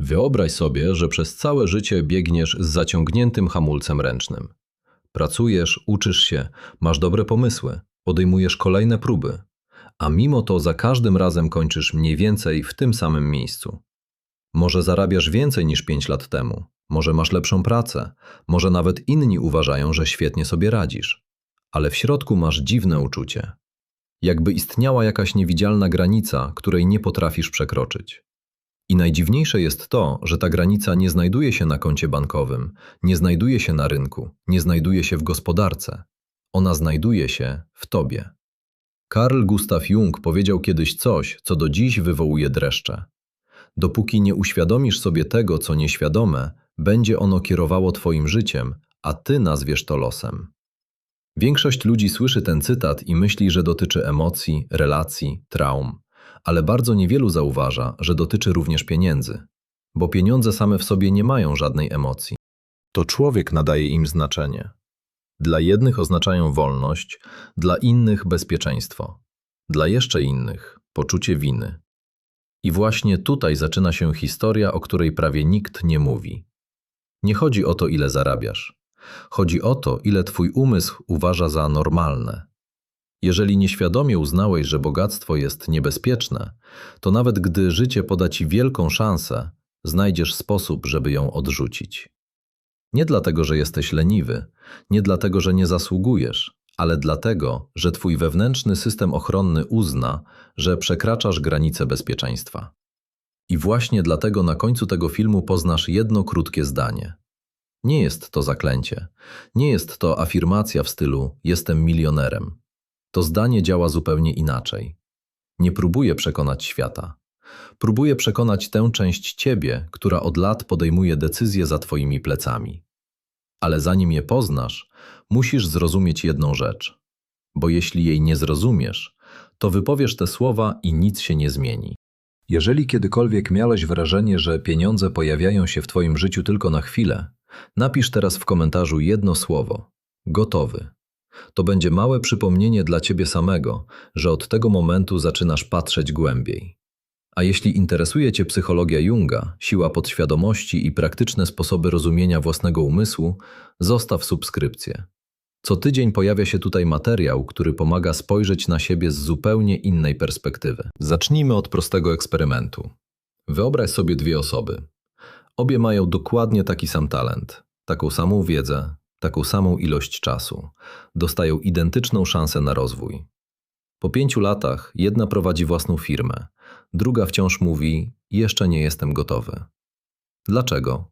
Wyobraź sobie, że przez całe życie biegniesz z zaciągniętym hamulcem ręcznym. Pracujesz, uczysz się, masz dobre pomysły, podejmujesz kolejne próby, a mimo to za każdym razem kończysz mniej więcej w tym samym miejscu. Może zarabiasz więcej niż 5 lat temu, może masz lepszą pracę, może nawet inni uważają, że świetnie sobie radzisz, ale w środku masz dziwne uczucie. Jakby istniała jakaś niewidzialna granica, której nie potrafisz przekroczyć. I najdziwniejsze jest to, że ta granica nie znajduje się na koncie bankowym, nie znajduje się na rynku, nie znajduje się w gospodarce. Ona znajduje się w tobie. Carl Gustav Jung powiedział kiedyś coś, co do dziś wywołuje dreszcze. Dopóki nie uświadomisz sobie tego, co nieświadome, będzie ono kierowało twoim życiem, a ty nazwiesz to losem. Większość ludzi słyszy ten cytat i myśli, że dotyczy emocji, relacji, traum. Ale bardzo niewielu zauważa, że dotyczy również pieniędzy, bo pieniądze same w sobie nie mają żadnej emocji. To człowiek nadaje im znaczenie. Dla jednych oznaczają wolność, dla innych bezpieczeństwo, dla jeszcze innych poczucie winy. I właśnie tutaj zaczyna się historia, o której prawie nikt nie mówi. Nie chodzi o to, ile zarabiasz. Chodzi o to, ile twój umysł uważa za normalne. Jeżeli nieświadomie uznałeś, że bogactwo jest niebezpieczne, to nawet gdy życie poda ci wielką szansę, znajdziesz sposób, żeby ją odrzucić. Nie dlatego, że jesteś leniwy, nie dlatego, że nie zasługujesz, ale dlatego, że twój wewnętrzny system ochronny uzna, że przekraczasz granice bezpieczeństwa. I właśnie dlatego na końcu tego filmu poznasz jedno krótkie zdanie. Nie jest to zaklęcie, nie jest to afirmacja w stylu „jestem milionerem”. To zdanie działa zupełnie inaczej. Nie próbuje przekonać świata. Próbuje przekonać tę część ciebie, która od lat podejmuje decyzje za twoimi plecami. Ale zanim je poznasz, musisz zrozumieć jedną rzecz. Bo jeśli jej nie zrozumiesz, to wypowiesz te słowa i nic się nie zmieni. Jeżeli kiedykolwiek miałeś wrażenie, że pieniądze pojawiają się w twoim życiu tylko na chwilę, napisz teraz w komentarzu jedno słowo – gotowy. To będzie małe przypomnienie dla ciebie samego, że od tego momentu zaczynasz patrzeć głębiej. A jeśli interesuje cię psychologia Junga, siła podświadomości i praktyczne sposoby rozumienia własnego umysłu, zostaw subskrypcję. Co tydzień pojawia się tutaj materiał, który pomaga spojrzeć na siebie z zupełnie innej perspektywy. Zacznijmy od prostego eksperymentu. Wyobraź sobie dwie osoby. Obie mają dokładnie taki sam talent, taką samą wiedzę, taką samą ilość czasu. Dostają identyczną szansę na rozwój. Po 5 latach jedna prowadzi własną firmę, druga wciąż mówi: jeszcze nie jestem gotowy. Dlaczego?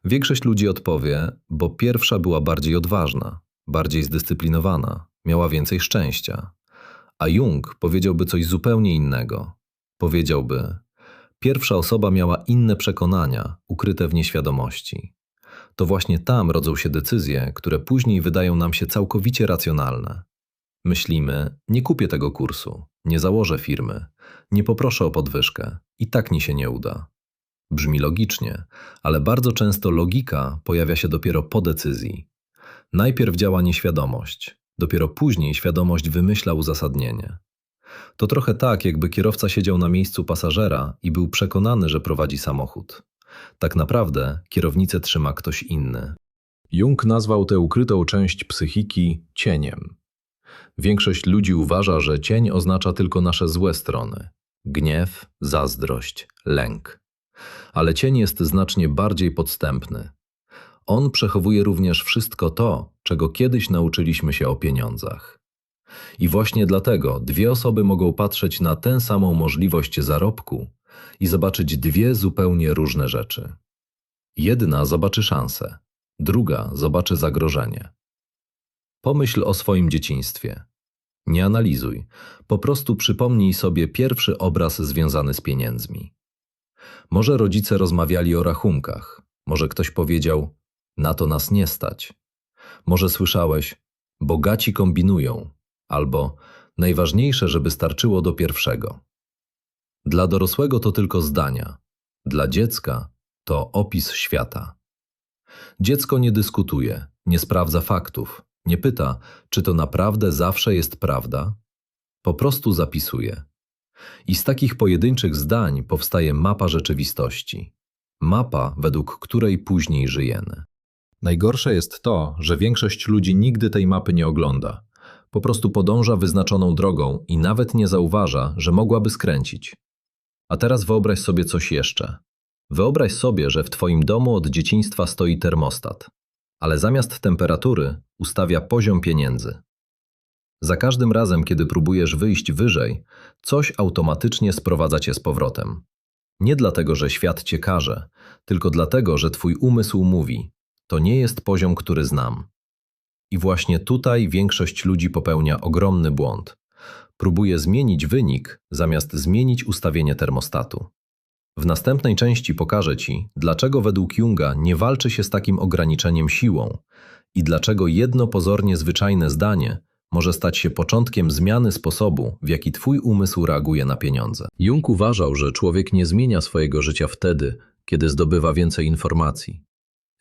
Większość ludzi odpowie, bo pierwsza była bardziej odważna, bardziej zdyscyplinowana, miała więcej szczęścia. A Jung powiedziałby coś zupełnie innego. Powiedziałby: pierwsza osoba miała inne przekonania, ukryte w nieświadomości. To właśnie tam rodzą się decyzje, które później wydają nam się całkowicie racjonalne. Myślimy: nie kupię tego kursu, nie założę firmy, nie poproszę o podwyżkę, i tak mi się nie uda. Brzmi logicznie, ale bardzo często logika pojawia się dopiero po decyzji. Najpierw działa nieświadomość, dopiero później świadomość wymyśla uzasadnienie. To trochę tak, jakby kierowca siedział na miejscu pasażera i był przekonany, że prowadzi samochód. Tak naprawdę kierownicę trzyma ktoś inny. Jung nazwał tę ukrytą część psychiki cieniem. Większość ludzi uważa, że cień oznacza tylko nasze złe strony. Gniew, zazdrość, lęk. Ale cień jest znacznie bardziej podstępny. On przechowuje również wszystko to, czego kiedyś nauczyliśmy się o pieniądzach. I właśnie dlatego dwie osoby mogą patrzeć na tę samą możliwość zarobku i zobaczyć dwie zupełnie różne rzeczy. Jedna zobaczy szansę, druga zobaczy zagrożenie. Pomyśl o swoim dzieciństwie. Nie analizuj, po prostu przypomnij sobie pierwszy obraz związany z pieniędzmi. Może rodzice rozmawiali o rachunkach, może ktoś powiedział: na to nas nie stać. Może słyszałeś: bogaci kombinują, albo najważniejsze, żeby starczyło do pierwszego. Dla dorosłego to tylko zdania, dla dziecka to opis świata. Dziecko nie dyskutuje, nie sprawdza faktów, nie pyta, czy to naprawdę zawsze jest prawda. Po prostu zapisuje. I z takich pojedynczych zdań powstaje mapa rzeczywistości. Mapa, według której później żyjemy. Najgorsze jest to, że większość ludzi nigdy tej mapy nie ogląda. Po prostu podąża wyznaczoną drogą i nawet nie zauważa, że mogłaby skręcić. A teraz wyobraź sobie coś jeszcze. Wyobraź sobie, że w twoim domu od dzieciństwa stoi termostat, ale zamiast temperatury ustawia poziom pieniędzy. Za każdym razem, kiedy próbujesz wyjść wyżej, coś automatycznie sprowadza cię z powrotem. Nie dlatego, że świat cię karze, tylko dlatego, że twój umysł mówi: to nie jest poziom, który znam. I właśnie tutaj większość ludzi popełnia ogromny błąd. Próbuje zmienić wynik, zamiast zmienić ustawienie termostatu. W następnej części pokażę ci, dlaczego według Junga nie walczy się z takim ograniczeniem siłą i dlaczego jedno pozornie zwyczajne zdanie może stać się początkiem zmiany sposobu, w jaki twój umysł reaguje na pieniądze. Jung uważał, że człowiek nie zmienia swojego życia wtedy, kiedy zdobywa więcej informacji.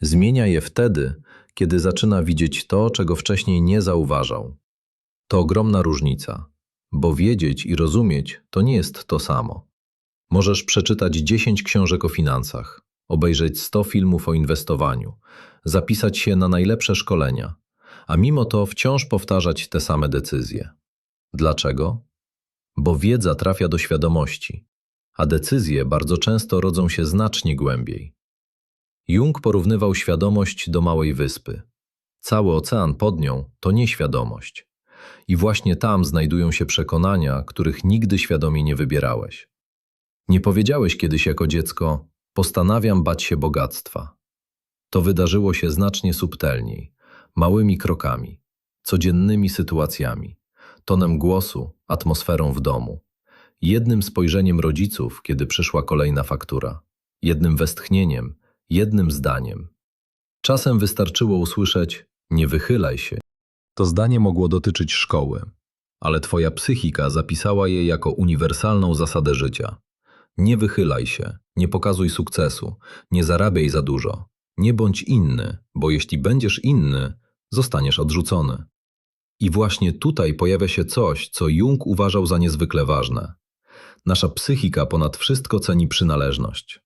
Zmienia je wtedy, kiedy zaczyna widzieć to, czego wcześniej nie zauważał. To ogromna różnica, bo wiedzieć i rozumieć to nie jest to samo. Możesz przeczytać 10 książek o finansach, obejrzeć 100 filmów o inwestowaniu, zapisać się na najlepsze szkolenia, a mimo to wciąż powtarzać te same decyzje. Dlaczego? Bo wiedza trafia do świadomości, a decyzje bardzo często rodzą się znacznie głębiej. Jung porównywał świadomość do małej wyspy. Cały ocean pod nią to nieświadomość. I właśnie tam znajdują się przekonania, których nigdy świadomie nie wybierałeś. Nie powiedziałeś kiedyś jako dziecko: postanawiam bać się bogactwa. To wydarzyło się znacznie subtelniej, małymi krokami, codziennymi sytuacjami, tonem głosu, atmosferą w domu, jednym spojrzeniem rodziców, kiedy przyszła kolejna faktura, jednym westchnieniem, jednym zdaniem. Czasem wystarczyło usłyszeć: nie wychylaj się. To zdanie mogło dotyczyć szkoły, ale twoja psychika zapisała je jako uniwersalną zasadę życia. Nie wychylaj się, nie pokazuj sukcesu, nie zarabiaj za dużo, nie bądź inny, bo jeśli będziesz inny, zostaniesz odrzucony. I właśnie tutaj pojawia się coś, co Jung uważał za niezwykle ważne. Nasza psychika ponad wszystko ceni przynależność.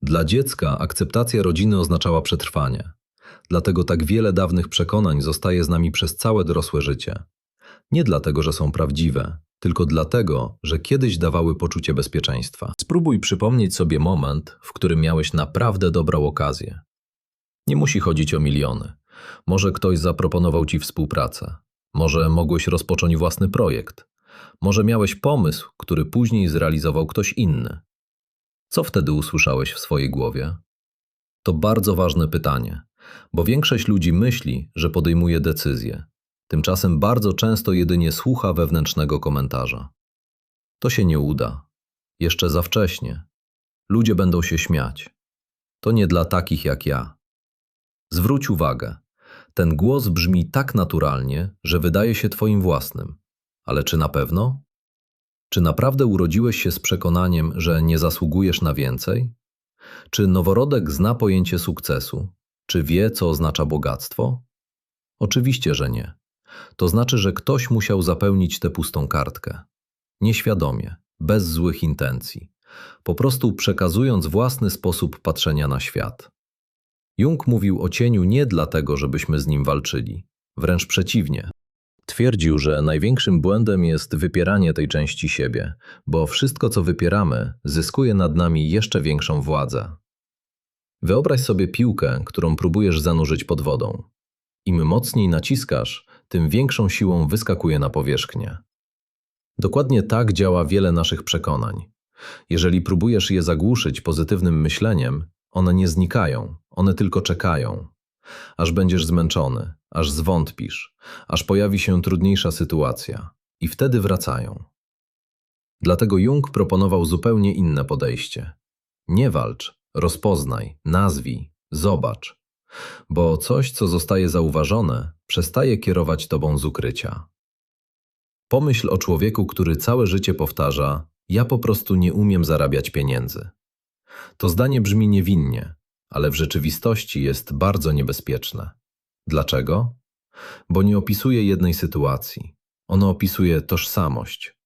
Dla dziecka akceptacja rodziny oznaczała przetrwanie. Dlatego tak wiele dawnych przekonań zostaje z nami przez całe dorosłe życie. Nie dlatego, że są prawdziwe, tylko dlatego, że kiedyś dawały poczucie bezpieczeństwa. Spróbuj przypomnieć sobie moment, w którym miałeś naprawdę dobrą okazję. Nie musi chodzić o miliony. Może ktoś zaproponował ci współpracę. Może mogłeś rozpocząć własny projekt. Może miałeś pomysł, który później zrealizował ktoś inny. Co wtedy usłyszałeś w swojej głowie? To bardzo ważne pytanie, bo większość ludzi myśli, że podejmuje decyzje. Tymczasem bardzo często jedynie słucha wewnętrznego komentarza. To się nie uda. Jeszcze za wcześnie. Ludzie będą się śmiać. To nie dla takich jak ja. Zwróć uwagę. Ten głos brzmi tak naturalnie, że wydaje się twoim własnym. Ale czy na pewno? Czy naprawdę urodziłeś się z przekonaniem, że nie zasługujesz na więcej? Czy noworodek zna pojęcie sukcesu? Czy wie, co oznacza bogactwo? Oczywiście, że nie. To znaczy, że ktoś musiał zapełnić tę pustą kartkę. Nieświadomie, bez złych intencji. Po prostu przekazując własny sposób patrzenia na świat. Jung mówił o cieniu nie dlatego, żebyśmy z nim walczyli. Wręcz przeciwnie. Twierdził, że największym błędem jest wypieranie tej części siebie, bo wszystko, co wypieramy, zyskuje nad nami jeszcze większą władzę. Wyobraź sobie piłkę, którą próbujesz zanurzyć pod wodą. Im mocniej naciskasz, tym większą siłą wyskakuje na powierzchnię. Dokładnie tak działa wiele naszych przekonań. Jeżeli próbujesz je zagłuszyć pozytywnym myśleniem, one nie znikają, one tylko czekają. Aż będziesz zmęczony, aż zwątpisz, aż pojawi się trudniejsza sytuacja i wtedy wracają. Dlatego Jung proponował zupełnie inne podejście. Nie walcz, rozpoznaj, nazwij, zobacz. Bo coś, co zostaje zauważone, przestaje kierować tobą z ukrycia. Pomyśl o człowieku, który całe życie powtarza: ja po prostu nie umiem zarabiać pieniędzy. To zdanie brzmi niewinnie, ale w rzeczywistości jest bardzo niebezpieczne. Dlaczego? Bo nie opisuje jednej sytuacji. Ono opisuje tożsamość.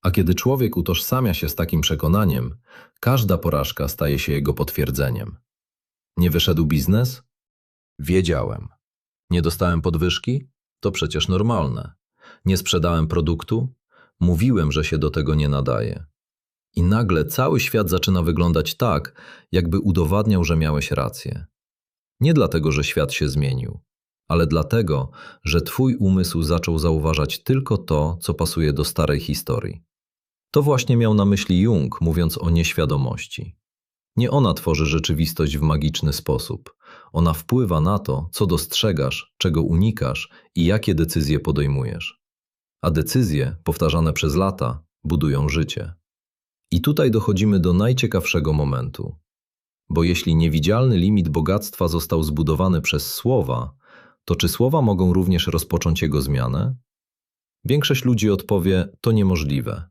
A kiedy człowiek utożsamia się z takim przekonaniem, każda porażka staje się jego potwierdzeniem. Nie wyszedł biznes? Wiedziałem. Nie dostałem podwyżki? To przecież normalne. Nie sprzedałem produktu? Mówiłem, że się do tego nie nadaje. I nagle cały świat zaczyna wyglądać tak, jakby udowadniał, że miałeś rację. Nie dlatego, że świat się zmienił, ale dlatego, że twój umysł zaczął zauważać tylko to, co pasuje do starej historii. To właśnie miał na myśli Jung, mówiąc o nieświadomości. Nie ona tworzy rzeczywistość w magiczny sposób. Ona wpływa na to, co dostrzegasz, czego unikasz i jakie decyzje podejmujesz. A decyzje, powtarzane przez lata, budują życie. I tutaj dochodzimy do najciekawszego momentu. Bo jeśli niewidzialny limit bogactwa został zbudowany przez słowa, to czy słowa mogą również rozpocząć jego zmianę? Większość ludzi odpowie, to niemożliwe.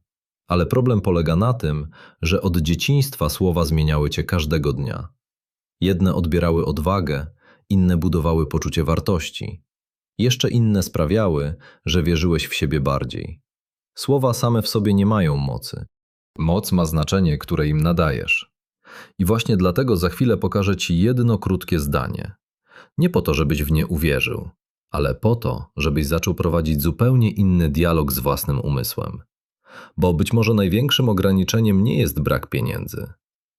Ale problem polega na tym, że od dzieciństwa słowa zmieniały cię każdego dnia. Jedne odbierały odwagę, inne budowały poczucie wartości. Jeszcze inne sprawiały, że wierzyłeś w siebie bardziej. Słowa same w sobie nie mają mocy. Moc ma znaczenie, które im nadajesz. I właśnie dlatego za chwilę pokażę ci jedno krótkie zdanie. Nie po to, żebyś w nie uwierzył, ale po to, żebyś zaczął prowadzić zupełnie inny dialog z własnym umysłem. Bo być może największym ograniczeniem nie jest brak pieniędzy.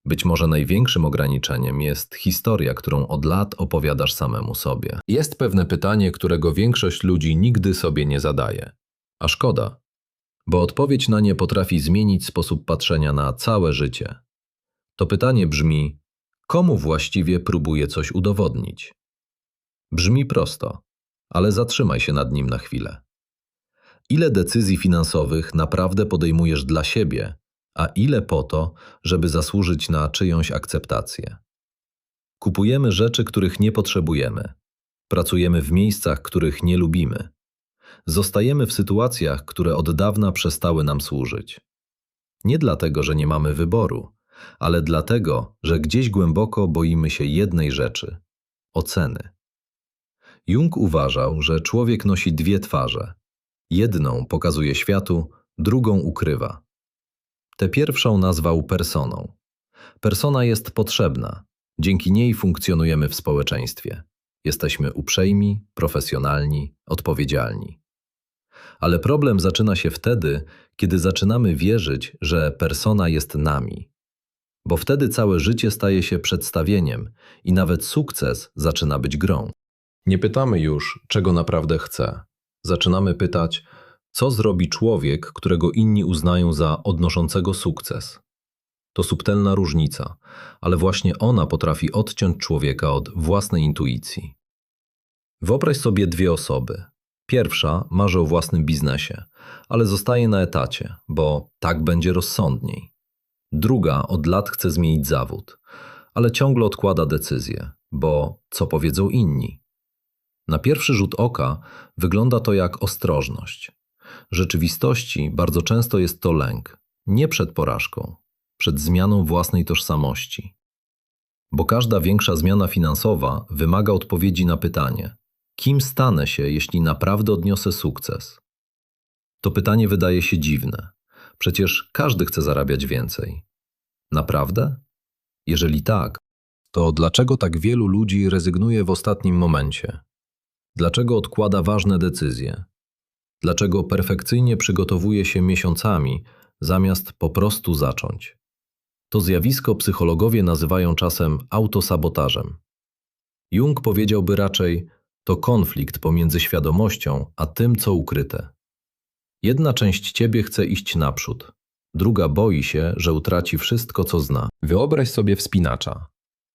Być może największym ograniczeniem jest historia, którą od lat opowiadasz samemu sobie. Jest pewne pytanie, którego większość ludzi nigdy sobie nie zadaje. A szkoda, bo odpowiedź na nie potrafi zmienić sposób patrzenia na całe życie. To pytanie brzmi, komu właściwie próbuję coś udowodnić? Brzmi prosto, ale zatrzymaj się nad nim na chwilę. Ile decyzji finansowych naprawdę podejmujesz dla siebie, a ile po to, żeby zasłużyć na czyjąś akceptację? Kupujemy rzeczy, których nie potrzebujemy. Pracujemy w miejscach, których nie lubimy. Zostajemy w sytuacjach, które od dawna przestały nam służyć. Nie dlatego, że nie mamy wyboru, ale dlatego, że gdzieś głęboko boimy się jednej rzeczy – oceny. Jung uważał, że człowiek nosi dwie twarze. Jedną pokazuje światu, drugą ukrywa. Tę pierwszą nazwał personą. Persona jest potrzebna. Dzięki niej funkcjonujemy w społeczeństwie. Jesteśmy uprzejmi, profesjonalni, odpowiedzialni. Ale problem zaczyna się wtedy, kiedy zaczynamy wierzyć, że persona jest nami. Bo wtedy całe życie staje się przedstawieniem i nawet sukces zaczyna być grą. Nie pytamy już, czego naprawdę chce. Zaczynamy pytać, co zrobi człowiek, którego inni uznają za odnoszącego sukces. To subtelna różnica, ale właśnie ona potrafi odciąć człowieka od własnej intuicji. Wyobraź sobie dwie osoby. Pierwsza marzy o własnym biznesie, ale zostaje na etacie, bo tak będzie rozsądniej. Druga od lat chce zmienić zawód, ale ciągle odkłada decyzję, bo co powiedzą inni? Na pierwszy rzut oka wygląda to jak ostrożność. W rzeczywistości bardzo często jest to lęk, nie przed porażką, przed zmianą własnej tożsamości. Bo każda większa zmiana finansowa wymaga odpowiedzi na pytanie, kim stanę się, jeśli naprawdę odniosę sukces? To pytanie wydaje się dziwne. Przecież każdy chce zarabiać więcej. Naprawdę? Jeżeli tak, to dlaczego tak wielu ludzi rezygnuje w ostatnim momencie? Dlaczego odkłada ważne decyzje? Dlaczego perfekcyjnie przygotowuje się miesiącami, zamiast po prostu zacząć? To zjawisko psychologowie nazywają czasem autosabotażem. Jung powiedziałby raczej, to konflikt pomiędzy świadomością a tym, co ukryte. Jedna część ciebie chce iść naprzód, druga boi się, że utraci wszystko, co zna. Wyobraź sobie wspinacza.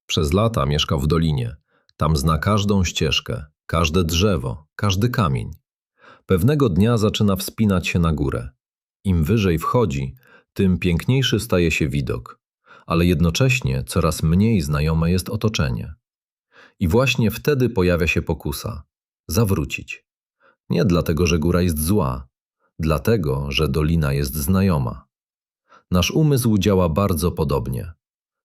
Przez lata mieszka w dolinie. Tam zna każdą ścieżkę, każde drzewo, każdy kamień. Pewnego dnia zaczyna wspinać się na górę. Im wyżej wchodzi, tym piękniejszy staje się widok, ale jednocześnie coraz mniej znajome jest otoczenie. I właśnie wtedy pojawia się pokusa – zawrócić. Nie dlatego, że góra jest zła, dlatego, że dolina jest znajoma. Nasz umysł działa bardzo podobnie.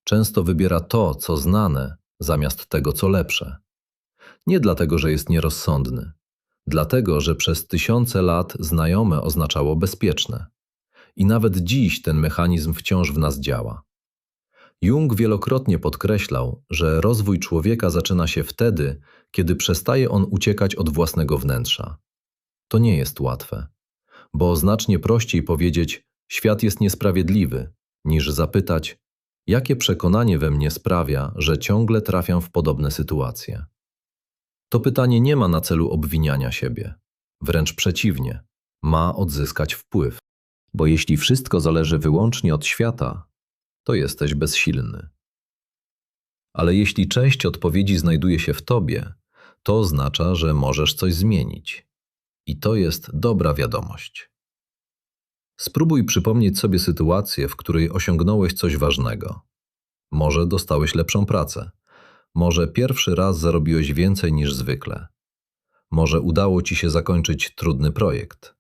Często wybiera to, co znane, zamiast tego, co lepsze. Nie dlatego, że jest nierozsądny. Dlatego, że przez tysiące lat znajome oznaczało bezpieczne. I nawet dziś ten mechanizm wciąż w nas działa. Jung wielokrotnie podkreślał, że rozwój człowieka zaczyna się wtedy, kiedy przestaje on uciekać od własnego wnętrza. To nie jest łatwe, bo znacznie prościej powiedzieć: świat jest niesprawiedliwy, niż zapytać: jakie przekonanie we mnie sprawia, że ciągle trafiam w podobne sytuacje. To pytanie nie ma na celu obwiniania siebie. Wręcz przeciwnie, ma odzyskać wpływ. Bo jeśli wszystko zależy wyłącznie od świata, to jesteś bezsilny. Ale jeśli część odpowiedzi znajduje się w tobie, to oznacza, że możesz coś zmienić. I to jest dobra wiadomość. Spróbuj przypomnieć sobie sytuację, w której osiągnąłeś coś ważnego. Może dostałeś lepszą pracę. Może pierwszy raz zarobiłeś więcej niż zwykle. Może udało ci się zakończyć trudny projekt.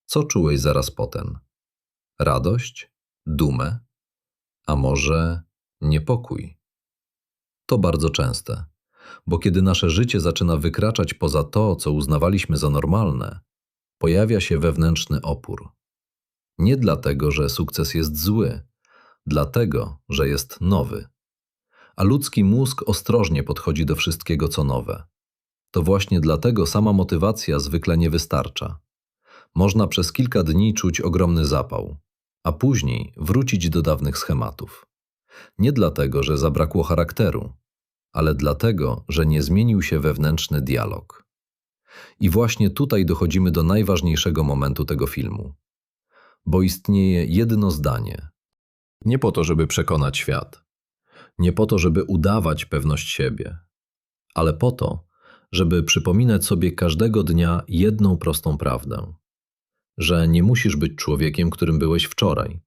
Co czułeś zaraz potem? Radość? Dumę? A może niepokój? To bardzo częste, bo kiedy nasze życie zaczyna wykraczać poza to, co uznawaliśmy za normalne, pojawia się wewnętrzny opór. Nie dlatego, że sukces jest zły, dlatego, że jest nowy. A ludzki mózg ostrożnie podchodzi do wszystkiego, co nowe. To właśnie dlatego sama motywacja zwykle nie wystarcza. Można przez kilka dni czuć ogromny zapał, a później wrócić do dawnych schematów. Nie dlatego, że zabrakło charakteru, ale dlatego, że nie zmienił się wewnętrzny dialog. I właśnie tutaj dochodzimy do najważniejszego momentu tego filmu. Bo istnieje jedno zdanie. Nie po to, żeby przekonać świat. Nie po to, żeby udawać pewność siebie. Ale po to, żeby przypominać sobie każdego dnia jedną prostą prawdę. Że nie musisz być człowiekiem, którym byłeś wczoraj.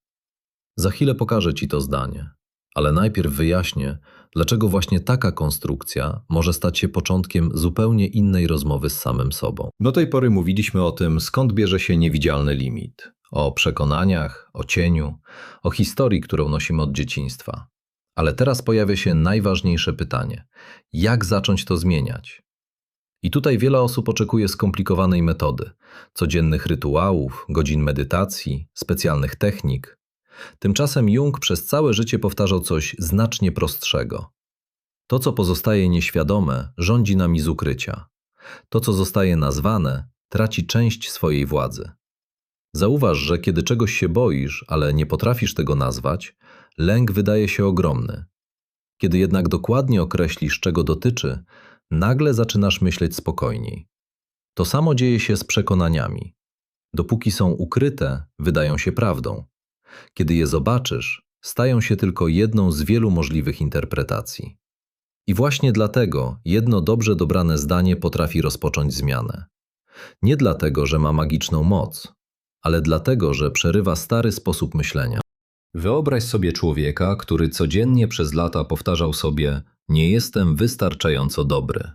Za chwilę pokażę ci to zdanie. Ale najpierw wyjaśnię, dlaczego właśnie taka konstrukcja może stać się początkiem zupełnie innej rozmowy z samym sobą. Do tej pory mówiliśmy o tym, skąd bierze się niewidzialny limit. O przekonaniach, o cieniu, o historii, którą nosimy od dzieciństwa. Ale teraz pojawia się najważniejsze pytanie. Jak zacząć to zmieniać? I tutaj wiele osób oczekuje skomplikowanej metody, codziennych rytuałów, godzin medytacji, specjalnych technik. Tymczasem Jung przez całe życie powtarzał coś znacznie prostszego. To, co pozostaje nieświadome, rządzi nami z ukrycia. To, co zostaje nazwane, traci część swojej władzy. Zauważ, że kiedy czegoś się boisz, ale nie potrafisz tego nazwać, lęk wydaje się ogromny. Kiedy jednak dokładnie określisz, czego dotyczy, nagle zaczynasz myśleć spokojniej. To samo dzieje się z przekonaniami. Dopóki są ukryte, wydają się prawdą. Kiedy je zobaczysz, stają się tylko jedną z wielu możliwych interpretacji. I właśnie dlatego jedno dobrze dobrane zdanie potrafi rozpocząć zmianę. Nie dlatego, że ma magiczną moc, ale dlatego, że przerywa stary sposób myślenia. Wyobraź sobie człowieka, który codziennie przez lata powtarzał sobie: nie jestem wystarczająco dobry.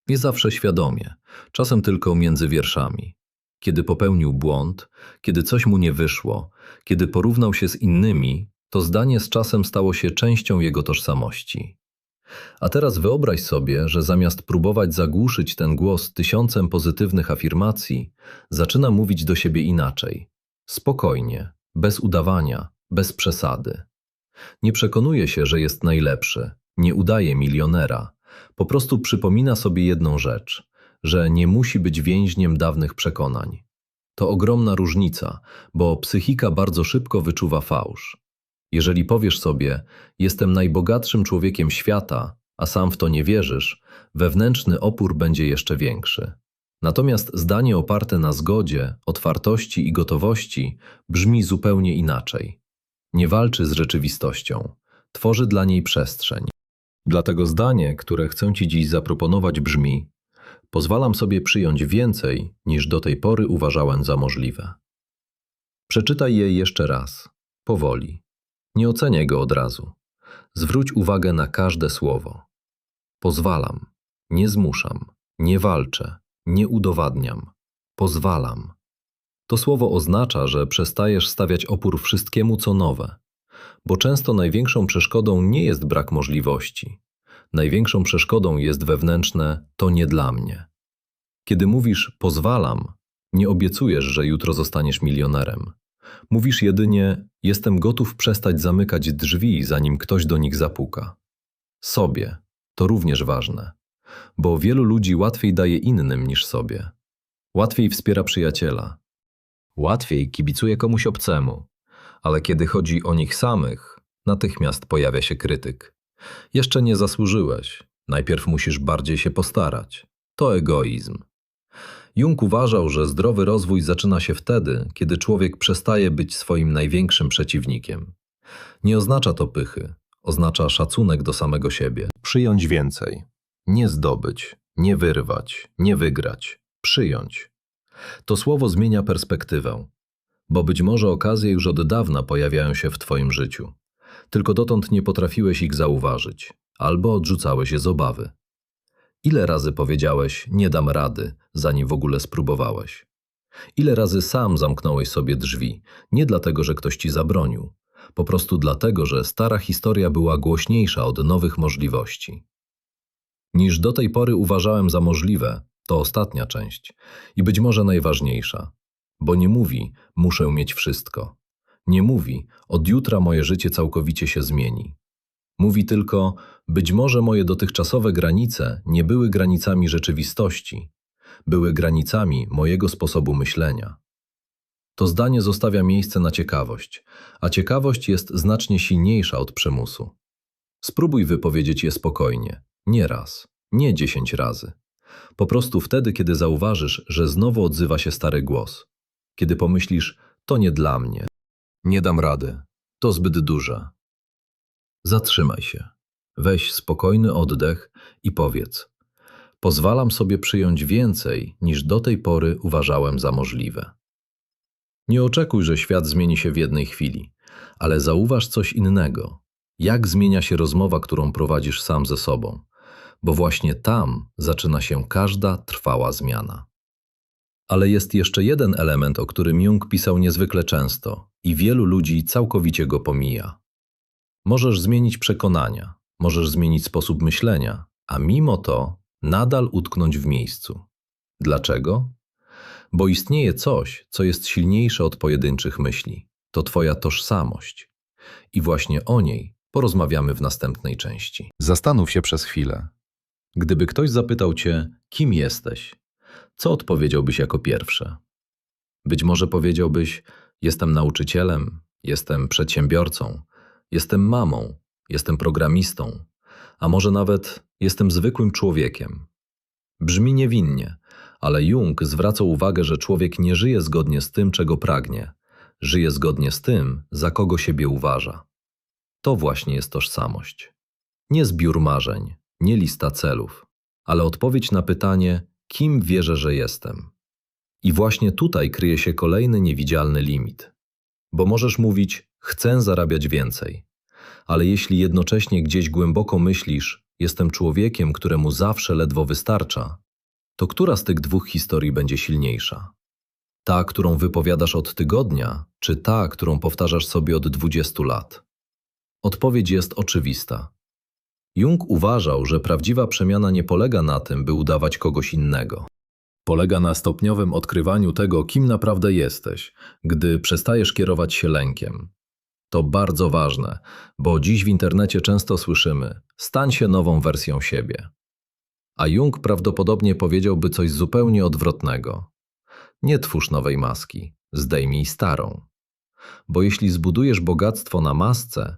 Nie zawsze świadomie, czasem tylko między wierszami. Kiedy popełnił błąd, kiedy coś mu nie wyszło, kiedy porównał się z innymi, to zdanie z czasem stało się częścią jego tożsamości. A teraz wyobraź sobie, że zamiast próbować zagłuszyć ten głos tysiącem pozytywnych afirmacji, zaczyna mówić do siebie inaczej. Spokojnie, bez udawania, bez przesady. Nie przekonuje się, że jest najlepszy, nie udaje milionera. Po prostu przypomina sobie jedną rzecz, że nie musi być więźniem dawnych przekonań. To ogromna różnica, bo psychika bardzo szybko wyczuwa fałsz. Jeżeli powiesz sobie: jestem najbogatszym człowiekiem świata, a sam w to nie wierzysz, wewnętrzny opór będzie jeszcze większy. Natomiast zdanie oparte na zgodzie, otwartości i gotowości brzmi zupełnie inaczej. Nie walczy z rzeczywistością, tworzy dla niej przestrzeń. Dlatego zdanie, które chcę ci dziś zaproponować, brzmi: pozwalam sobie przyjąć więcej, niż do tej pory uważałem za możliwe. Przeczytaj je jeszcze raz, powoli. Nie oceniaj go od razu. Zwróć uwagę na każde słowo. Pozwalam, nie zmuszam, nie walczę, nie udowadniam. Pozwalam. To słowo oznacza, że przestajesz stawiać opór wszystkiemu, co nowe. Bo często największą przeszkodą nie jest brak możliwości. Największą przeszkodą jest wewnętrzne: to nie dla mnie. Kiedy mówisz pozwalam, nie obiecujesz, że jutro zostaniesz milionerem. Mówisz jedynie: jestem gotów przestać zamykać drzwi, zanim ktoś do nich zapuka. Sobie to również ważne, bo wielu ludzi łatwiej daje innym niż sobie. Łatwiej wspiera przyjaciela. Łatwiej kibicuje komuś obcemu, ale kiedy chodzi o nich samych, natychmiast pojawia się krytyk. Jeszcze nie zasłużyłeś, najpierw musisz bardziej się postarać. To egoizm. Jung uważał, że zdrowy rozwój zaczyna się wtedy, kiedy człowiek przestaje być swoim największym przeciwnikiem. Nie oznacza to pychy, oznacza szacunek do samego siebie. Przyjąć więcej. Nie zdobyć, nie wyrwać, nie wygrać. Przyjąć. To słowo zmienia perspektywę, bo być może okazje już od dawna pojawiają się w twoim życiu. Tylko dotąd nie potrafiłeś ich zauważyć, albo odrzucałeś je z obawy. Ile razy powiedziałeś: nie dam rady, zanim w ogóle spróbowałeś? Ile razy sam zamknąłeś sobie drzwi, nie dlatego, że ktoś ci zabronił, po prostu dlatego, że stara historia była głośniejsza od nowych możliwości. Niż do tej pory uważałem za możliwe, to ostatnia część i być może najważniejsza, bo nie mówi: muszę mieć wszystko. Nie mówi: od jutra moje życie całkowicie się zmieni. Mówi tylko: być może moje dotychczasowe granice nie były granicami rzeczywistości, były granicami mojego sposobu myślenia. To zdanie zostawia miejsce na ciekawość, a ciekawość jest znacznie silniejsza od przymusu. Spróbuj wypowiedzieć je spokojnie, nie raz, nie 10 razy. Po prostu wtedy, kiedy zauważysz, że znowu odzywa się stary głos. Kiedy pomyślisz: to nie dla mnie, nie dam rady, to zbyt duże. Zatrzymaj się, weź spokojny oddech i powiedz: pozwalam sobie przyjąć więcej, niż do tej pory uważałem za możliwe. Nie oczekuj, że świat zmieni się w jednej chwili, ale zauważ coś innego. Jak zmienia się rozmowa, którą prowadzisz sam ze sobą, bo właśnie tam zaczyna się każda trwała zmiana. Ale jest jeszcze jeden element, o którym Jung pisał niezwykle często i wielu ludzi całkowicie go pomija. Możesz zmienić przekonania, możesz zmienić sposób myślenia, a mimo to nadal utknąć w miejscu. Dlaczego? Bo istnieje coś, co jest silniejsze od pojedynczych myśli. To twoja tożsamość. I właśnie o niej porozmawiamy w następnej części. Zastanów się przez chwilę. Gdyby ktoś zapytał cię: kim jesteś, co odpowiedziałbyś jako pierwsze? Być może powiedziałbyś: jestem nauczycielem, jestem przedsiębiorcą, jestem mamą, jestem programistą, a może nawet jestem zwykłym człowiekiem. Brzmi niewinnie, ale Jung zwraca uwagę, że człowiek nie żyje zgodnie z tym, czego pragnie, żyje zgodnie z tym, za kogo siebie uważa. To właśnie jest tożsamość. Nie zbiór marzeń, nie lista celów, ale odpowiedź na pytanie: kim wierzę, że jestem? I właśnie tutaj kryje się kolejny niewidzialny limit. Bo możesz mówić: chcę zarabiać więcej, ale jeśli jednocześnie gdzieś głęboko myślisz: jestem człowiekiem, któremu zawsze ledwo wystarcza, to która z tych dwóch historii będzie silniejsza? Ta, którą wypowiadasz od tygodnia, czy ta, którą powtarzasz sobie od 20 lat? Odpowiedź jest oczywista. Jung uważał, że prawdziwa przemiana nie polega na tym, by udawać kogoś innego. Polega na stopniowym odkrywaniu tego, kim naprawdę jesteś, gdy przestajesz kierować się lękiem. To bardzo ważne, bo dziś w internecie często słyszymy: stań się nową wersją siebie. A Jung prawdopodobnie powiedziałby coś zupełnie odwrotnego. Nie twórz nowej maski, zdejmij starą. Bo jeśli zbudujesz bogactwo na masce,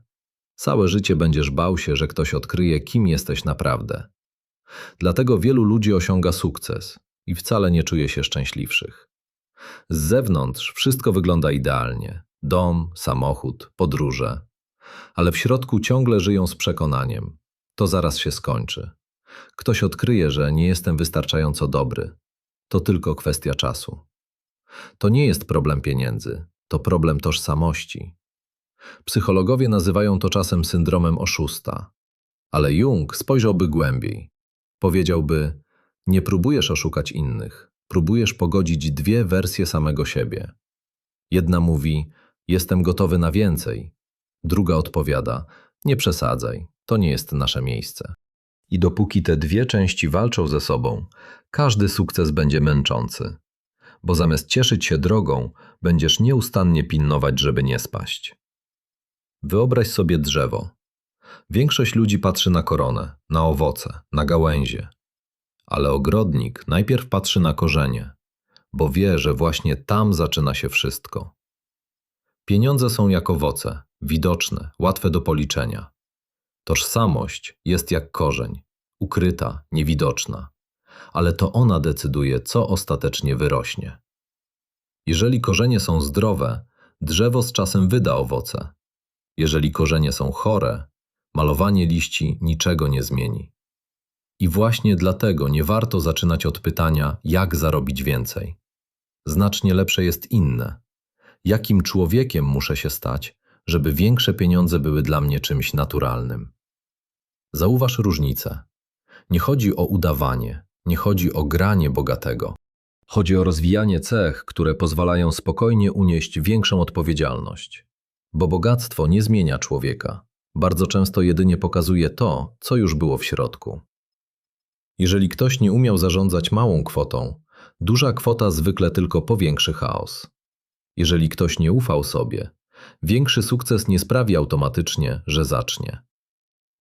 całe życie będziesz bał się, że ktoś odkryje, kim jesteś naprawdę. Dlatego wielu ludzi osiąga sukces i wcale nie czuje się szczęśliwszych. Z zewnątrz wszystko wygląda idealnie. Dom, samochód, podróże. Ale w środku ciągle żyją z przekonaniem: to zaraz się skończy. Ktoś odkryje, że nie jestem wystarczająco dobry. To tylko kwestia czasu. To nie jest problem pieniędzy, to problem tożsamości. Psychologowie nazywają to czasem syndromem oszusta. Ale Jung spojrzałby głębiej. Powiedziałby: nie próbujesz oszukać innych, próbujesz pogodzić dwie wersje samego siebie. Jedna mówi: jestem gotowy na więcej. Druga odpowiada: nie przesadzaj, to nie jest nasze miejsce. I dopóki te dwie części walczą ze sobą, każdy sukces będzie męczący. bo zamiast cieszyć się drogą, będziesz nieustannie pilnować, żeby nie spaść. Wyobraź sobie drzewo. Większość ludzi patrzy na koronę, na owoce, na gałęzie. Ale ogrodnik najpierw patrzy na korzenie, bo wie, że właśnie tam zaczyna się wszystko. Pieniądze są jak owoce, widoczne, łatwe do policzenia. Tożsamość jest jak korzeń, ukryta, niewidoczna, ale to ona decyduje, co ostatecznie wyrośnie. Jeżeli korzenie są zdrowe, drzewo z czasem wyda owoce. Jeżeli korzenie są chore, malowanie liści niczego nie zmieni. I właśnie dlatego nie warto zaczynać od pytania, jak zarobić więcej. Znacznie lepsze jest inne. Jakim człowiekiem muszę się stać, żeby większe pieniądze były dla mnie czymś naturalnym? Zauważ różnicę. Nie chodzi o udawanie, nie chodzi o granie bogatego. Chodzi o rozwijanie cech, które pozwalają spokojnie unieść większą odpowiedzialność. Bo bogactwo nie zmienia człowieka. Bardzo często jedynie pokazuje to, co już było w środku. Jeżeli ktoś nie umiał zarządzać małą kwotą, duża kwota zwykle tylko powiększy chaos. Jeżeli ktoś nie ufał sobie, większy sukces nie sprawi automatycznie, że zacznie.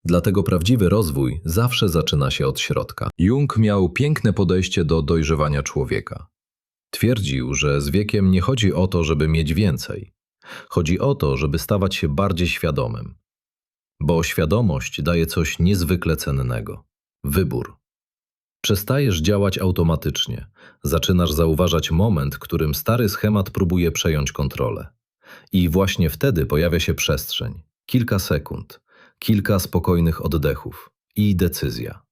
Dlatego prawdziwy rozwój zawsze zaczyna się od środka. Jung miał piękne podejście do dojrzewania człowieka. Twierdził, że z wiekiem nie chodzi o to, żeby mieć więcej. Chodzi o to, żeby stawać się bardziej świadomym. Bo świadomość daje coś niezwykle cennego. Wybór. Przestajesz działać automatycznie. Zaczynasz zauważać moment, w którym stary schemat próbuje przejąć kontrolę. I właśnie wtedy pojawia się przestrzeń. Kilka sekund, kilka spokojnych oddechów i decyzja.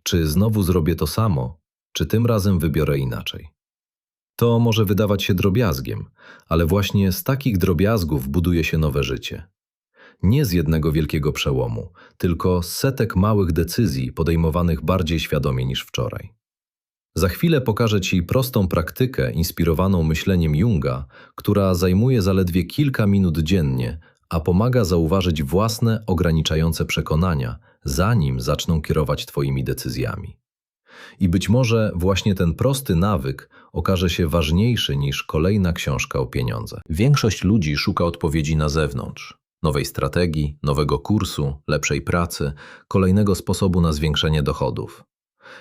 Czy znowu zrobię to samo, czy tym razem wybiorę inaczej? To może wydawać się drobiazgiem, ale właśnie z takich drobiazgów buduje się nowe życie. Nie z jednego wielkiego przełomu, tylko z setek małych decyzji podejmowanych bardziej świadomie niż wczoraj. Za chwilę pokażę Ci prostą praktykę inspirowaną myśleniem Junga, która zajmuje zaledwie kilka minut dziennie, a pomaga zauważyć własne ograniczające przekonania, zanim zaczną kierować Twoimi decyzjami. I być może właśnie ten prosty nawyk okaże się ważniejszy niż kolejna książka o pieniądze. Większość ludzi szuka odpowiedzi na zewnątrz. Nowej strategii, nowego kursu, lepszej pracy, kolejnego sposobu na zwiększenie dochodów.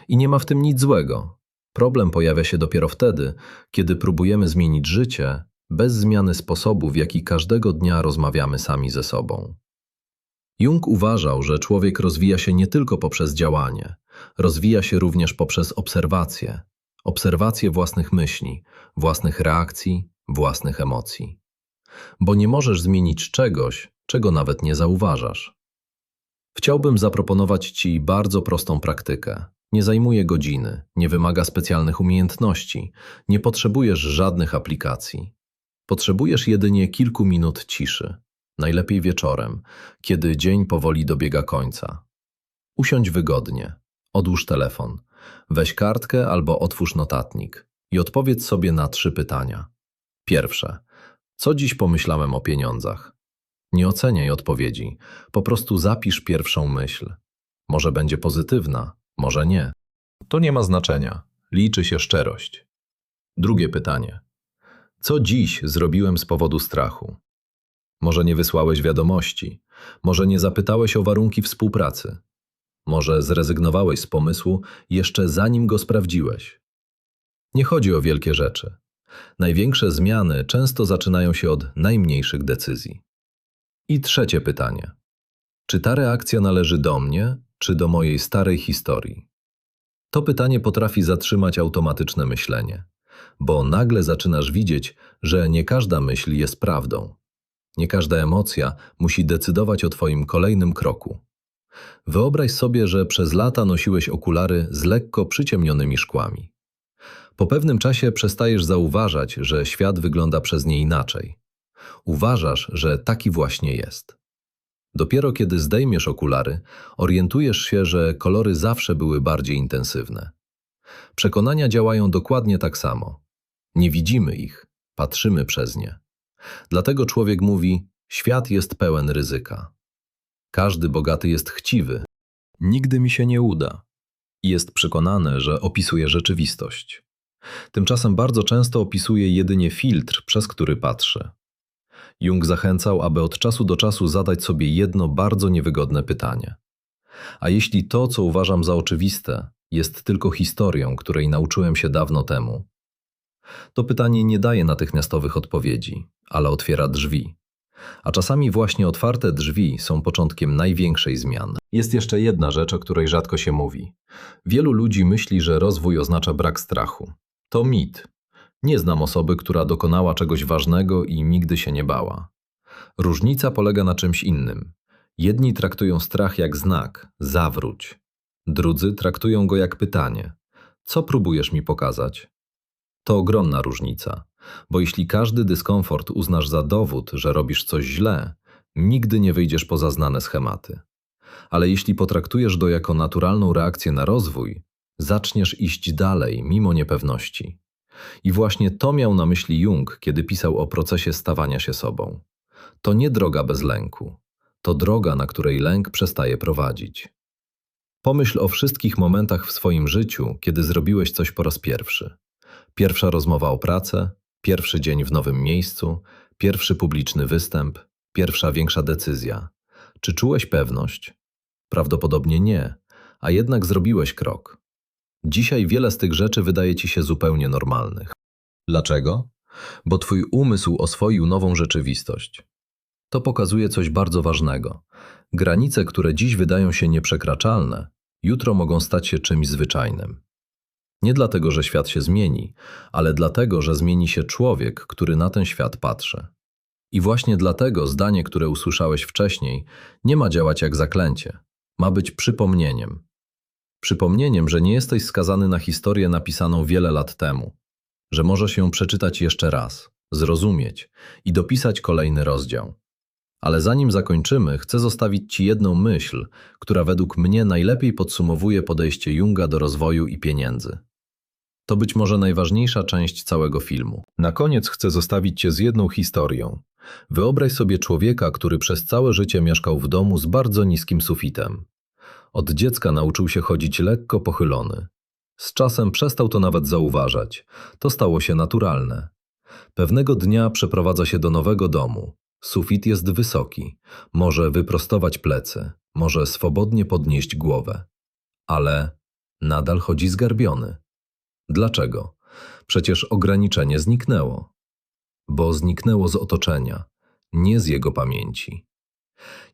I nie ma w tym nic złego. Problem pojawia się dopiero wtedy, kiedy próbujemy zmienić życie bez zmiany sposobu, w jaki każdego dnia rozmawiamy sami ze sobą. Jung uważał, że człowiek rozwija się nie tylko poprzez działanie, rozwija się również poprzez obserwację. Obserwację własnych myśli, własnych reakcji, własnych emocji. Bo nie możesz zmienić czegoś, czego nawet nie zauważasz. Chciałbym zaproponować Ci bardzo prostą praktykę. Nie zajmuje godziny, nie wymaga specjalnych umiejętności, nie potrzebujesz żadnych aplikacji. Potrzebujesz jedynie kilku minut ciszy, najlepiej wieczorem, kiedy dzień powoli dobiega końca. Usiądź wygodnie, odłóż telefon, weź kartkę albo otwórz notatnik i odpowiedz sobie na 3 pytania. Pierwsze. Co dziś pomyślałem o pieniądzach? Nie oceniaj odpowiedzi, po prostu zapisz pierwszą myśl. Może będzie pozytywna, może nie. To nie ma znaczenia, liczy się szczerość. Drugie pytanie. Co dziś zrobiłem z powodu strachu? Może nie wysłałeś wiadomości, może nie zapytałeś o warunki współpracy, może zrezygnowałeś z pomysłu jeszcze zanim go sprawdziłeś. Nie chodzi o wielkie rzeczy. Największe zmiany często zaczynają się od najmniejszych decyzji. I trzecie pytanie. Czy ta reakcja należy do mnie, czy do mojej starej historii? To pytanie potrafi zatrzymać automatyczne myślenie, bo nagle zaczynasz widzieć, że nie każda myśl jest prawdą. Nie każda emocja musi decydować o Twoim kolejnym kroku. Wyobraź sobie, że przez lata nosiłeś okulary z lekko przyciemnionymi szkłami. Po pewnym czasie przestajesz zauważać, że świat wygląda przez nie inaczej. Uważasz, że taki właśnie jest. Dopiero kiedy zdejmiesz okulary, orientujesz się, że kolory zawsze były bardziej intensywne. Przekonania działają dokładnie tak samo. Nie widzimy ich, patrzymy przez nie. Dlatego człowiek mówi, świat jest pełen ryzyka. Każdy bogaty jest chciwy. Nigdy mi się nie uda. Jest przekonany, że opisuje rzeczywistość. Tymczasem bardzo często opisuje jedynie filtr, przez który patrzy. Jung zachęcał, aby od czasu do czasu zadać sobie jedno bardzo niewygodne pytanie. A jeśli to, co uważam za oczywiste, jest tylko historią, której nauczyłem się dawno temu? To pytanie nie daje natychmiastowych odpowiedzi, ale otwiera drzwi. A czasami właśnie otwarte drzwi są początkiem największej zmiany. Jest jeszcze jedna rzecz, o której rzadko się mówi. Wielu ludzi myśli, że rozwój oznacza brak strachu. To mit. Nie znam osoby, która dokonała czegoś ważnego i nigdy się nie bała. Różnica polega na czymś innym. Jedni traktują strach jak znak, zawróć. Drudzy traktują go jak pytanie. Co próbujesz mi pokazać? To ogromna różnica, bo jeśli każdy dyskomfort uznasz za dowód, że robisz coś źle, nigdy nie wyjdziesz poza znane schematy. Ale jeśli potraktujesz go jako naturalną reakcję na rozwój, zaczniesz iść dalej mimo niepewności. I właśnie to miał na myśli Jung, kiedy pisał o procesie stawania się sobą. To nie droga bez lęku. To droga, na której lęk przestaje prowadzić. Pomyśl o wszystkich momentach w swoim życiu, kiedy zrobiłeś coś po raz pierwszy. Pierwsza rozmowa o pracę, pierwszy dzień w nowym miejscu, pierwszy publiczny występ, pierwsza większa decyzja. Czy czułeś pewność? Prawdopodobnie nie, a jednak zrobiłeś krok. Dzisiaj wiele z tych rzeczy wydaje ci się zupełnie normalnych. Dlaczego? Bo twój umysł oswoił nową rzeczywistość. To pokazuje coś bardzo ważnego. Granice, które dziś wydają się nieprzekraczalne, jutro mogą stać się czymś zwyczajnym. Nie dlatego, że świat się zmieni, ale dlatego, że zmieni się człowiek, który na ten świat patrzy. I właśnie dlatego zdanie, które usłyszałeś wcześniej, nie ma działać jak zaklęcie. Ma być przypomnieniem. Przypomnieniem, że nie jesteś skazany na historię napisaną wiele lat temu. Że możesz ją przeczytać jeszcze raz, zrozumieć i dopisać kolejny rozdział. Ale zanim zakończymy, chcę zostawić ci jedną myśl, która według mnie najlepiej podsumowuje podejście Junga do rozwoju i pieniędzy. To być może najważniejsza część całego filmu. Na koniec chcę zostawić cię z jedną historią. Wyobraź sobie człowieka, który przez całe życie mieszkał w domu z bardzo niskim sufitem. Od dziecka nauczył się chodzić lekko pochylony. Z czasem przestał to nawet zauważać. To stało się naturalne. Pewnego dnia przeprowadza się do nowego domu. Sufit jest wysoki. Może wyprostować plecy. Może swobodnie podnieść głowę. Ale nadal chodzi zgarbiony. Dlaczego? Przecież ograniczenie zniknęło. Bo zniknęło z otoczenia, nie z jego pamięci.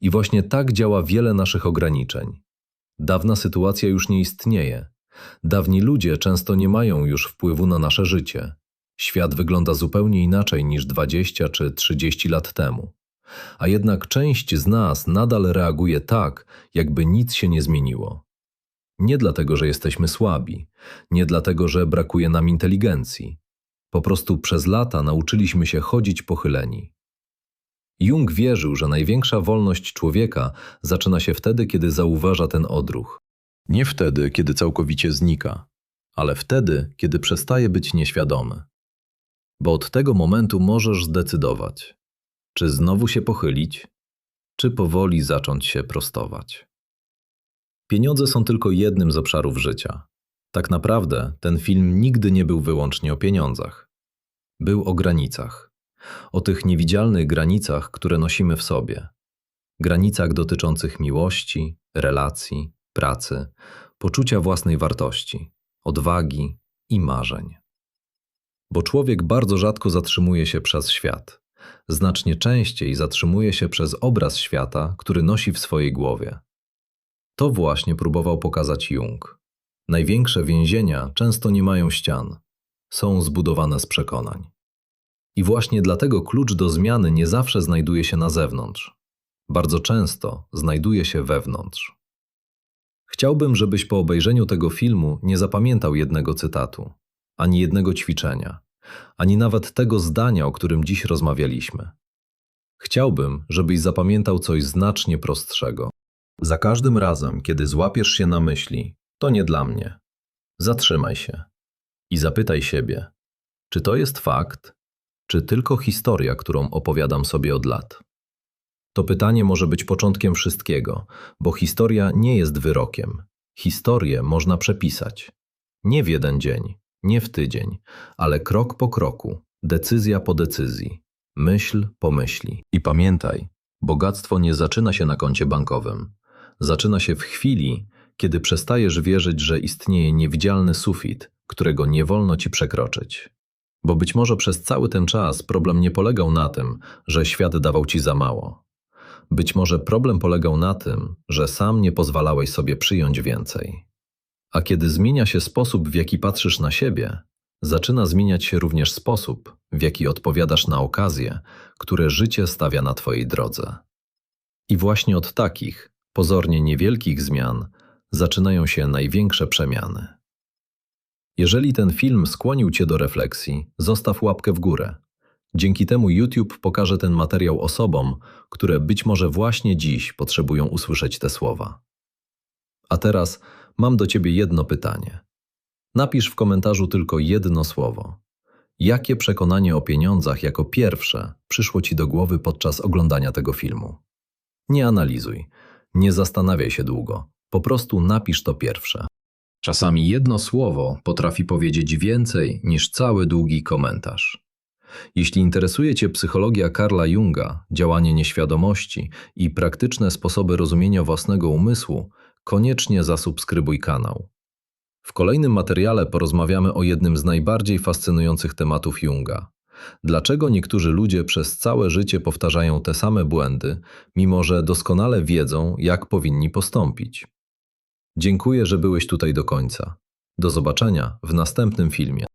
I właśnie tak działa wiele naszych ograniczeń. Dawna sytuacja już nie istnieje. Dawni ludzie często nie mają już wpływu na nasze życie. Świat wygląda zupełnie inaczej niż 20 czy 30 lat temu. A jednak część z nas nadal reaguje tak, jakby nic się nie zmieniło. Nie dlatego, że jesteśmy słabi, nie dlatego, że brakuje nam inteligencji. Po prostu przez lata nauczyliśmy się chodzić pochyleni. Jung wierzył, że największa wolność człowieka zaczyna się wtedy, kiedy zauważa ten odruch. Nie wtedy, kiedy całkowicie znika, ale wtedy, kiedy przestaje być nieświadomy. Bo od tego momentu możesz zdecydować, czy znowu się pochylić, czy powoli zacząć się prostować. Pieniądze są tylko jednym z obszarów życia. Tak naprawdę ten film nigdy nie był wyłącznie o pieniądzach. Był o granicach. O tych niewidzialnych granicach, które nosimy w sobie. Granicach dotyczących miłości, relacji, pracy, poczucia własnej wartości, odwagi i marzeń. Bo człowiek bardzo rzadko zatrzymuje się przez świat. Znacznie częściej zatrzymuje się przez obraz świata, który nosi w swojej głowie. To właśnie próbował pokazać Jung. Największe więzienia często nie mają ścian. Są zbudowane z przekonań. I właśnie dlatego klucz do zmiany nie zawsze znajduje się na zewnątrz. Bardzo często znajduje się wewnątrz. Chciałbym, żebyś po obejrzeniu tego filmu nie zapamiętał jednego cytatu, ani jednego ćwiczenia, ani nawet tego zdania, o którym dziś rozmawialiśmy. Chciałbym, żebyś zapamiętał coś znacznie prostszego. Za każdym razem, kiedy złapiesz się na myśli, to nie dla mnie. Zatrzymaj się i zapytaj siebie, czy to jest fakt, czy tylko historia, którą opowiadam sobie od lat. To pytanie może być początkiem wszystkiego, bo historia nie jest wyrokiem. Historię można przepisać. Nie w jeden dzień, Nie w tydzień, ale krok po kroku, decyzja po decyzji, myśl po myśli. I pamiętaj, bogactwo nie zaczyna się na koncie bankowym. Zaczyna się w chwili, kiedy przestajesz wierzyć, że istnieje niewidzialny sufit, którego nie wolno ci przekroczyć. Bo być może przez cały ten czas problem nie polegał na tym, że świat dawał ci za mało. Być może problem polegał na tym, że sam nie pozwalałeś sobie przyjąć więcej. A kiedy zmienia się sposób, w jaki patrzysz na siebie, zaczyna zmieniać się również sposób, w jaki odpowiadasz na okazje, które życie stawia na twojej drodze. I właśnie od takich, pozornie niewielkich zmian, zaczynają się największe przemiany. Jeżeli ten film skłonił cię do refleksji, zostaw łapkę w górę. Dzięki temu YouTube pokaże ten materiał osobom, które być może właśnie dziś potrzebują usłyszeć te słowa. A teraz mam do ciebie jedno pytanie. Napisz w komentarzu tylko jedno słowo. Jakie przekonanie o pieniądzach jako pierwsze przyszło ci do głowy podczas oglądania tego filmu? Nie analizuj, nie zastanawiaj się długo, po prostu napisz to pierwsze. Czasami jedno słowo potrafi powiedzieć więcej niż cały długi komentarz. Jeśli interesuje cię psychologia Carla Junga, działanie nieświadomości i praktyczne sposoby rozumienia własnego umysłu, koniecznie zasubskrybuj kanał. W kolejnym materiale porozmawiamy o jednym z najbardziej fascynujących tematów Junga. Dlaczego niektórzy ludzie przez całe życie powtarzają te same błędy, mimo że doskonale wiedzą, jak powinni postąpić? Dziękuję, że byłeś tutaj do końca. Do zobaczenia w następnym filmie.